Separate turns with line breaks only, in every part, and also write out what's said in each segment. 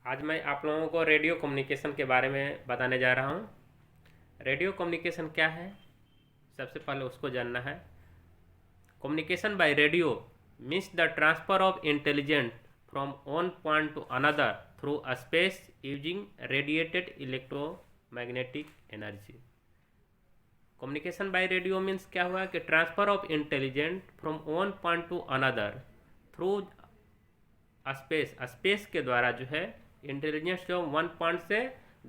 आज मैं आप लोगों को रेडियो कम्युनिकेशन के बारे में बताने जा रहा हूँ। रेडियो कम्युनिकेशन क्या है, सबसे पहले उसको जानना है। Communication bye radio means the transfer of intelligent from one point two another through space using radiated electromagnetic energy. Communication bye radio means क्या हुआ कि transfer of intelligent from one point two another through space के द्वारा जो है intelligence जो one point से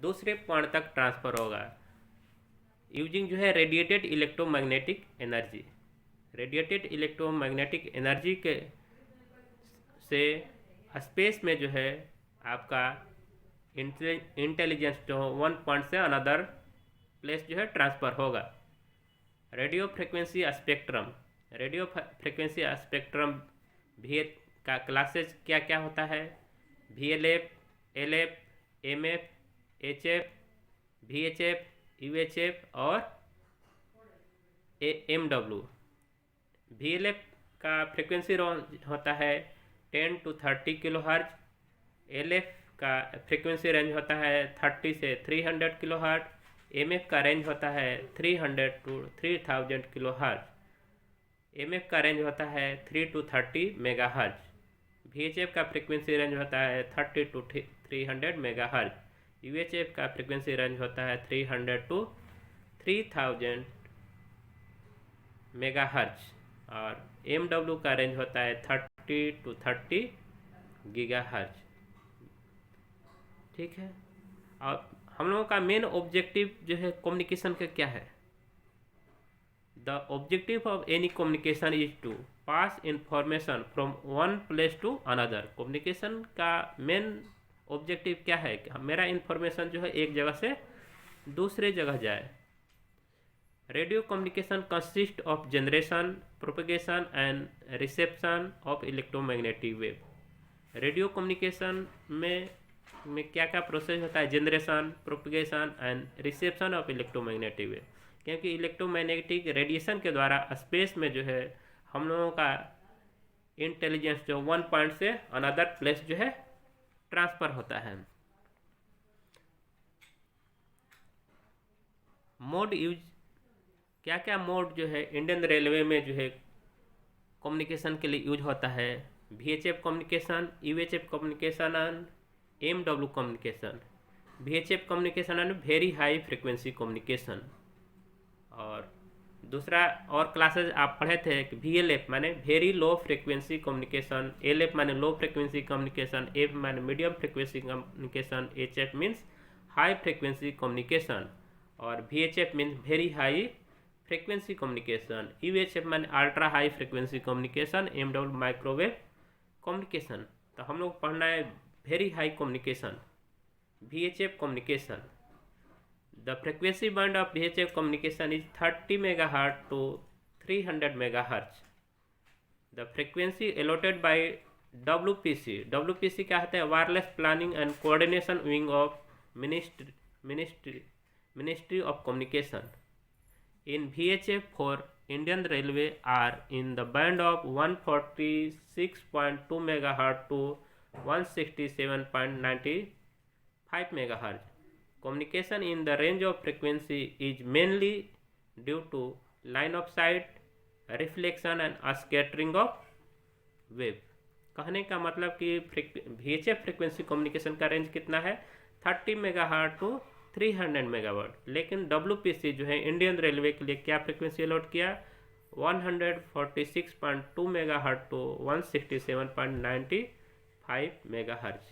दूसरे पॉइंट तक ट्रांसफ़र होगा यूजिंग जो है radiated electromagnetic energy. Radiated electromagnetic energy के से स्पेस में जो है आपका इंटेलिजेंस जो वन पॉइंट से अनदर प्लेस जो है ट्रांसफ़र होगा। Radio frequency spectrum, radio frequency spectrum भी का क्लासेज क्या क्या होता है। VLF, LF, MF, HF, VHF, UHF और MW। VLF का फ्रिक्वेंसी रेंज होता है 10 to 30 किलोहर्ट्ज। LF का फ्रिक्वेंसी रेंज होता है 30 से 300 किलोहर्ट्ज। MF का रेंज होता है 300 to 3000 किलोहर्ट्ज। MF का रेंज होता है 3 to 30 मेगाहर्ट्ज। VHF का फ्रिक्वेंसी रेंज होता है 30 to 300 मेगाहर्ट्ज। UHF का फ्रिक्वेंसी रेंज होता है 300 to 3000 मेगाहर्ट्ज और MW का रेंज होता है 30 to 30 गीगाहर्ट्ज। ठीक है, और हम लोगों का मेन ऑब्जेक्टिव जो है कम्युनिकेशन का क्या है। The objective of any communication is to pass information from one place to another। Communication का मेन ऑब्जेक्टिव क्या है कि मेरा इंफॉर्मेशन जो है एक जगह से दूसरे जगह जाए। Radio communication consist of generation, propagation and reception of electromagnetic wave. Radio communication में क्या क्या प्रोसेस होता है, generation, propagation and reception of electromagnetic wave. क्योंकि इलेक्ट्रोमैग्नेटिक रेडिएशन के द्वारा स्पेस में जो है हम लोगों का इंटेलिजेंस जो वन पॉइंट से अनदर प्लेस जो है ट्रांसफ़र होता है। मोड यूज, क्या क्या मोड जो है इंडियन रेलवे में जो है कम्युनिकेशन के लिए यूज होता है। VHF communication, UHF communication and MW communication. VHF communication and very high frequency communication. और दूसरा और क्लासेज आप पढ़े थे कि VLF माने very low frequency communication, LF माने लो फ्रिक्वेंसी कम्युनिकेशन, F माने medium frequency communication, HF means high frequency communication और VHF means very high frequency communication. UHF माने ultra high frequency communication, MW microwave communication. तो हम लोग पढ़ना है very high communication, VHF communication. The frequency band of VHF communication is 30 MHz to 300 MHz। The frequency allotted by WPC, WPC क्या होता है, wireless planning and coordination wing of ministry of communication in VHF for Indian Railway are in the band of 146.2 MHz to 167.95 MHz। Communication in the range of frequency is mainly due to line of sight, reflection and scattering of wave। कहने का मतलब कि VHF frequency communication का range कितना है 30 megahertz to 300 megawatt. लेकिन WPC जो है इंडियन रेलवे के लिए क्या फ्रिक्वेंसी अलॉट किया 146.2 मेगाहर्ट्ज टू 167.95 मेगाहर्ट्ज।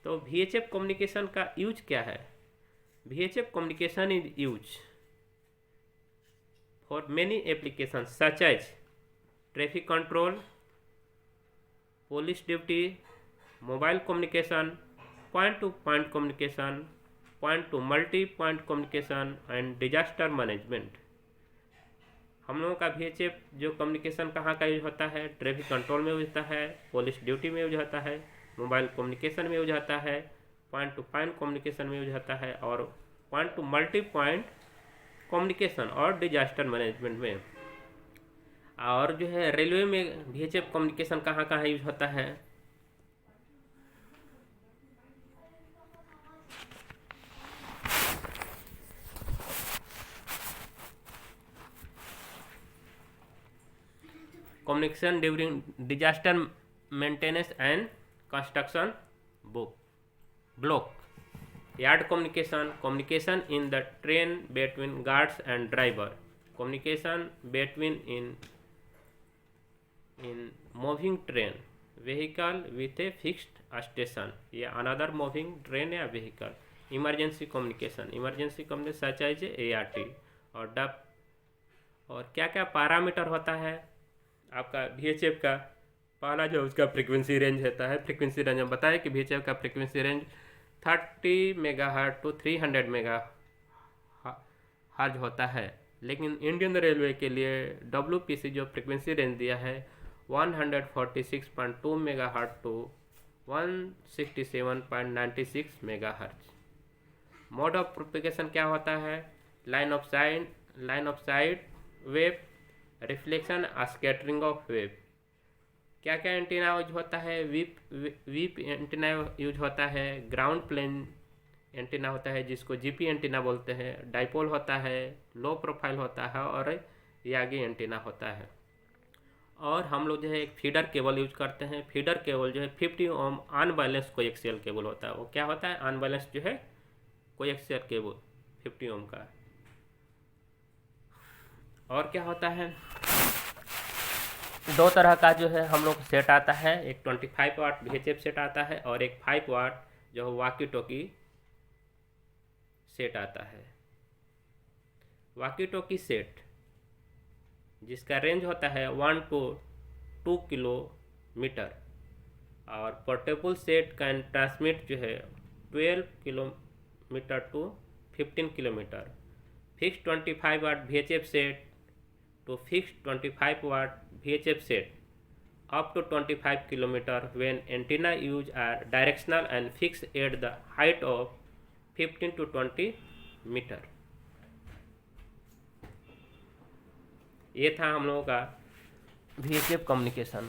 तो VHF कम्युनिकेशन का यूज क्या है। VHF communication is used for many applications such as traffic control, police duty, mobile communication, point-to-point communication, point-to-multi-point communication and disaster management। हम लोगों का VHF जो communication कहाँ का यूज होता है, ट्रैफिक कंट्रोल में यूज होता है, पुलिस ड्यूटी में यूज होता है, मोबाइल कम्युनिकेशन में यूज होता है, पॉइंट टू पॉइंट कम्युनिकेशन में यूज होता है और point two multi point communication और डिजास्टर मैनेजमेंट में। और जो है रेलवे में VHF कम्युनिकेशन कहाँ कहाँ यूज होता है। communication during disaster maintenance and construction block. Yard communication, communication in the train between guards and driver, communication between in moving train, vehicle with a fixed station या another moving train या vehicle. Emergency communication, emergency communication such as ART. और डप और क्या क्या parameter होता है आपका VHF का? पहला जो उसका फ्रीक्वेंसी रेंज होता है, फ्रीक्वेंसी रेंज हम बताएं कि VHF का frequency range 30 megahertz to 300 megahertz होता है, लेकिन इंडियन रेलवे के लिए WPC जो फ्रीक्वेंसी रेंज दिया है 146.2 megahertz to 167.96 megahertz. Mode of propagation क्या होता है? Line of sight wave, reflection, scattering of wave. क्या क्या एंटीना यूज होता है? वीप एंटीना यूज होता है, ग्राउंड प्लेन एंटीना होता है जिसको GP एंटीना बोलते हैं, डाइपोल होता है, लो प्रोफाइल होता है और यागी एंटीना होता है. और हम लोग जो है एक फीडर केबल यूज करते हैं. फीडर केबल जो है 50 ओम अनबैलेंस कोएक्सियल केबल होता है. वो क्या होता है? अनबैलेंस जो है कोएक्सियल केबल 50 ओम का. और क्या होता है? दो तरह का जो है हम लोग सेट आता है, एक 25 वाट VHF सेट आता है और एक 5 वाट जो वाकी टोकी सेट आता है. वाकी टोकी सेट जिसका रेंज होता है 1 to 2 किलोमीटर और पोर्टेबल सेट कैन ट्रांसमिट जो है 12 kilometre to 15 kilometre. Fix 25 watt VHF set to fixed 25 watt VHF set up to 25 kilometer when antenna use are directional and fixed at the height of 15 to 20 meter. ये था हम लोगों का VHF communication.